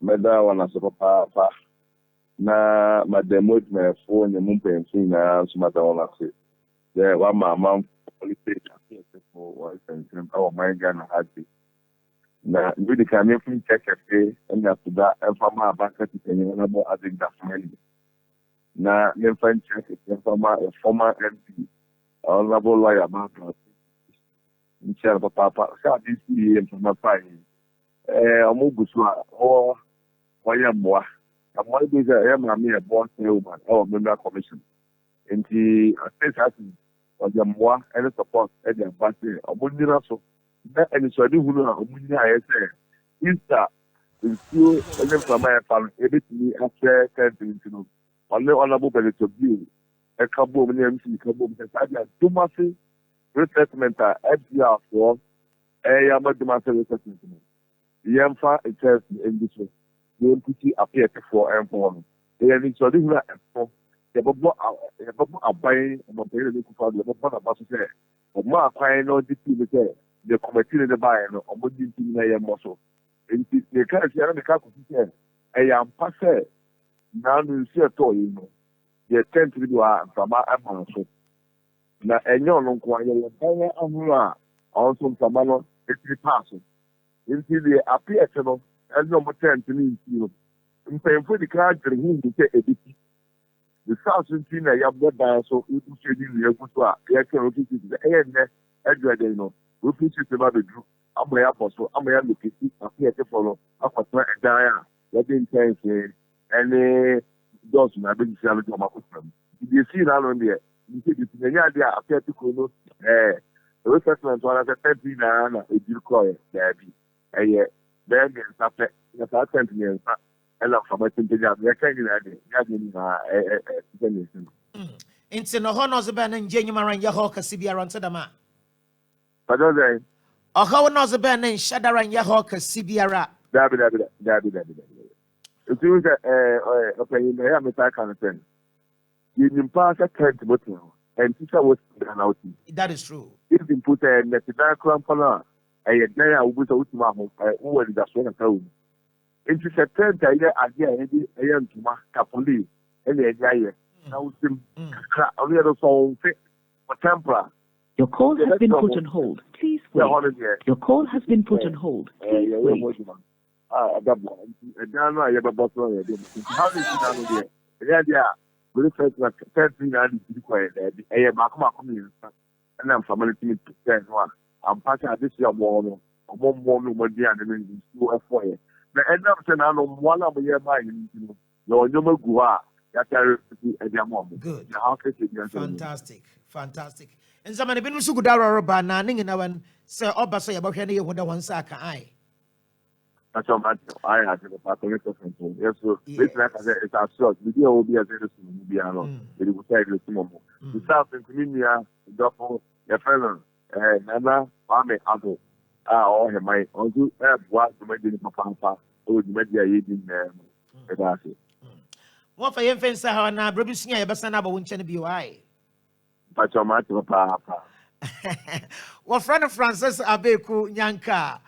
Meda wana so papa na mademo me phone mu pensin na so mada wana se. The one mama politics for what and our my Ghana happy. Na really can you check and after that and from my back at the about I think that's money. Na me find check from a former MP honorable lawyer Martha. Michelle papa sa this year from my fine. Omuguswa or Wayamwa. I'm one of these a boss woman or member commission. And the state has or the more and support at the party or Mundiraso. And so I do who Mundi I say. Easter is still and then from my family, everything after 10 to know. Only honorable benefit of you. A couple of names in couple of the too much resettlement FDR for a Yamadumasa resettlement. Yamfa itself in this way. The MPT appear for M4. They are in Sodina M4. They are buying a period of the Baba Basse. Or Mark, I know the committee in the buy and Omudi muscle. And the character of the Caco, I am passe. Now you see a toy, you know. They tend to do from my amount. Now, and your uncle, also from Mano, it's passing. Into the Appiatse and no more 10 to me. In paying for the card, him to take a bit. The South China, you have got by so you should do your good work. You can repeat the end, Edward, you know. We fix it about the group. I'm my apostle, I'm my look at it, Appiatse follow, up at my dial. Let me tell you, any dozen I've been selling to my husband. If you see that on there, you see the idea, Appiatse Kono, the resettlement one as a 30 and a deal coin, there be. Then after the 10 years, and I'm from my job. You're kind of Into no honors ban and January and Yahawka Sibia on Sadama. But those or how knows a ban and Shadara and Yahawka Sibiara. Dabby. It was a mistake on the 10. You pass a 10 to bottom, and teacher was out. That is true. If you put a Netidan Crampana. I day I was out who was the one home. Into September, I am to my Capoli, and the idea. Now, only other song fit for tempera. Your call has been put on hold. Please wait. Your call has been put on hold. Please wait. I got one. And now I have a bottle. How did you know the idea? We first like 13 and quiet. I am Makama coming, and I'm familiar to 10 one. I'm passing at this year more than two for you. The end of the now one of the year by your number Gua, that at your mom. Good. Fantastic. And somebody been so good our banning in our Sir Obasa about any of the one sack. That's how much I had to the yes, so it's our short. The video will be a very soon. It will take the Simomo. The South and Community, Duffel, your fellow. Nana, Mame, Ado, or my uncle, what to make it Papa, who would make the eating there. What for your fence, how now, Brabisian, a Bassana, won't be why. But your matter, Papa. What friend of Francis Abeku, Yanka,